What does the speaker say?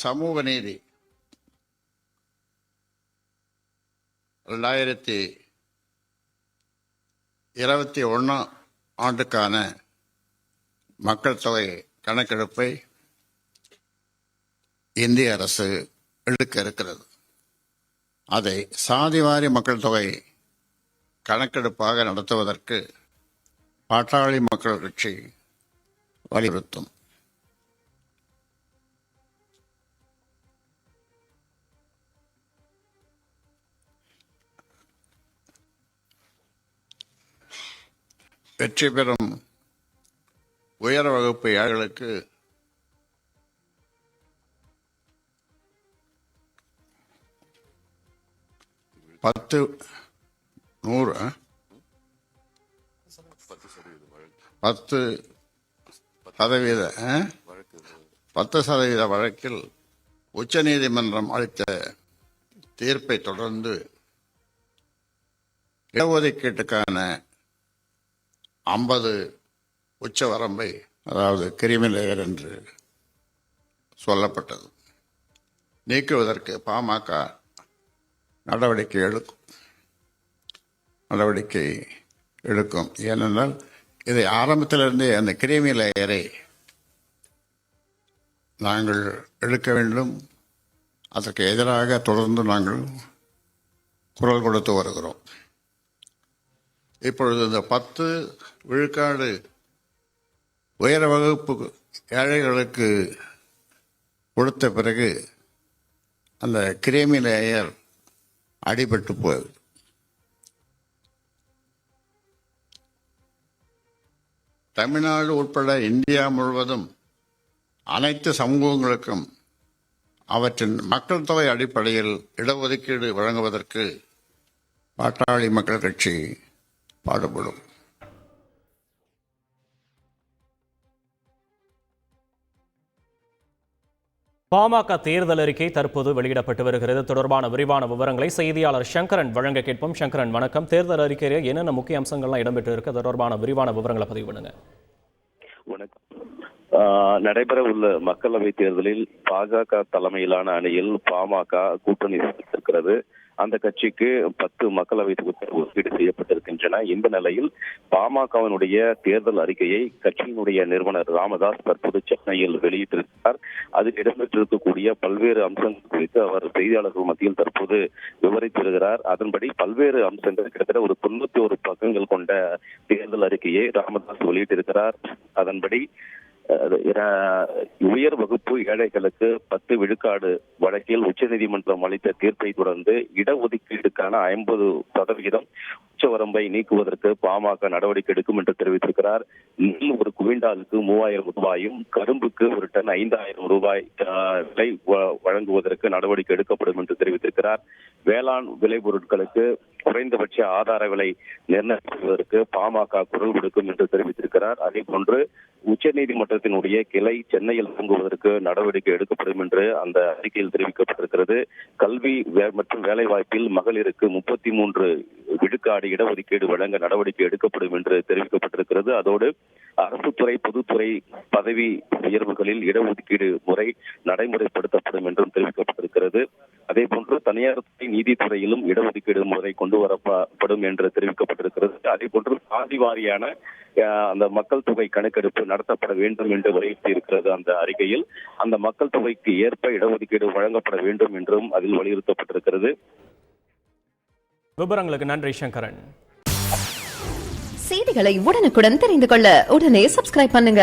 சமூக நீதி 2021 ஆண்டுக்கான மக்கள் தொகை கணக்கெடுப்பை இந்திய அரசு எடுக்க இருக்கிறது. அதை சாதிவாரி மக்கள் தொகை கணக்கெடுப்பாக நடத்துவதற்கு பாட்டாளி மக்கள் கட்சி வலியுறுத்தும். வெற்றி பெறும் உயர் வகுப்பு ஏழைகளுக்கு 10% வழக்கில் உச்சநீதிமன்றம் அளித்த தீர்ப்பை தொடர்ந்து இடஒதுக்கீட்டுக்கான 50 உச்சவரம்பை, அதாவது கிரிமி லேயர் என்று சொல்லப்பட்டது, நீக்குவதற்கு பாமக நடவடிக்கை எடுக்கும். ஏனென்றால் இதை ஆரம்பத்திலிருந்தே அந்த கிரிமி லேயரை நாங்கள் எடுக்க வேண்டும். அதற்கு எதிராக தொடர்ந்து நாங்கள் குரல் கொடுத்து வருகிறோம். இப்பொழுது இந்த 10 விழுக்காடு உயர வகுப்பு ஏழைகளுக்கு கொடுத்த பிறகு அந்த கிரிமி லேயர் அடிபட்டு போகுது. தமிழ்நாடு உட்பட இந்தியா முழுவதும் அனைத்து சமூகங்களுக்கும் அவற்றின் மக்கள் தொகை அடிப்படையில் இடஒதுக்கீடு வழங்குவதற்கு பாட்டாளி மக்கள் கட்சி பாடுபடும். பாமக தேர்தல் அறிக்கை தற்போது வெளியிடப்பட்டு வருகிறது. தொடர்பான விரிவான விவரங்களை செய்தியாளர் சங்கரன் வழங்க கேட்போம். சங்கரன், வணக்கம். தேர்தல் அறிக்கையில் என்னென்ன முக்கிய அம்சங்கள்லாம் இடம்பெற்று இருக்கு, தொடர்பான விரிவான விவரங்களை பதிவு பண்ணுங்க. வணக்கம். நடைபெற உள்ள மக்களவை தேர்தலில் பாஜக தலைமையிலான அணியில் பாமக கூட்டணி இருக்கிறது. அந்த கட்சிக்கு 10 மக்களவை தொகுதிகள் ஒதுக்கீடு செய்யப்பட்டிருக்கின்றன. இந்த நிலையில் பாமகவினுடைய தேர்தல் அறிக்கையை கட்சியினுடைய நிறுவனர் ராமதாஸ் தற்போது சென்னையில் வெளியிட்டிருக்கிறார். அதில் இடம்பெற்றிருக்கக்கூடிய பல்வேறு அம்சங்கள் குறித்து அவர் செய்தியாளர்கள் மத்தியில் தற்போது விவரித்து வருகிறார். அதன்படி பல்வேறு அம்சங்கள், கிட்டத்தட்ட ஒரு 91 பக்கங்கள் கொண்ட தேர்தல் அறிக்கையை ராமதாஸ் வெளியிட்டிருக்கிறார். அதன்படி உயர் வகுப்பு ஏழைகளுக்கு 10 விழுக்காடு வழக்கில் உச்சநீதிமன்றம் அளித்த தீர்ப்பை தொடர்ந்து இடஒதுக்கீட்டுக்கான 50% உச்சவரம்பை நீக்குவதற்கு பாமக நடவடிக்கை எடுக்கும் என்று தெரிவித்திருக்கிறார். நெல் ஒரு குவிண்டாலுக்கு 3000 ரூபாயும், கரும்புக்கு ஒரு டன் 5000 ரூபாய் விலை வழங்குவதற்கு நடவடிக்கை எடுக்கப்படும் என்று தெரிவித்திருக்கிறார். வேளாண் விளைபொருட்களுக்கு குறைந்தபட்ச ஆதார விலை நிர்ணயிப்பதற்கு பாமக குரல் கொடுக்கும் என்று தெரிவித்திருக்கிறார். அதே போன்று உச்சநீதிமன்றத்தினுடைய கிளை சென்னையில் துவங்குவதற்கு நடவடிக்கை எடுக்கப்படும் என்று அந்த அறிக்கையில் தெரிவிக்கப்பட்டிருக்கிறது. கல்வி மற்றும் வேலைவாய்ப்பில் மகளிருக்கு 33 விழுக்காடு இடஒதுக்கீடு வழங்க நடவடிக்கை எடுக்கப்படும் என்று தெரிவிக்கப்பட்டிருக்கிறது. அதோடு அரசு துறை பொதுத்துறை பதவி உயர்வுகளில் இடஒதுக்கீடு முறை நடைமுறைப்படுத்தப்படும் என்றும் தெரிவிக்கப்பட்டிருக்கிறது. அதே போன்று தனியார் துறை நீதித்துறையிலும் இடஒதுக்கீடு முறை கொண்டு வரப்படும் என்று தெரிவிக்கப்பட்டிருக்கிறது. அதே போன்று சாதி வாரியான அந்த மக்கள் தொகை கணக்கெடுப்பு நடத்தப்பட வேண்டும் என்று வலியுறுத்தி இருக்கிறது. அந்த அறிக்கையில் அந்த மக்கள் தொகைக்கு ஏற்ப இடஒதுக்கீடு வழங்கப்பட வேண்டும் என்றும் அதில் வலியுறுத்தப்பட்டிருக்கிறது. விவரங்களுக்கு நன்றி சங்கரன். செய்திகளை உடனுக்குடன் தெரிந்து கொள்ள உடனே சப்ஸ்கிரைப் பண்ணுங்க.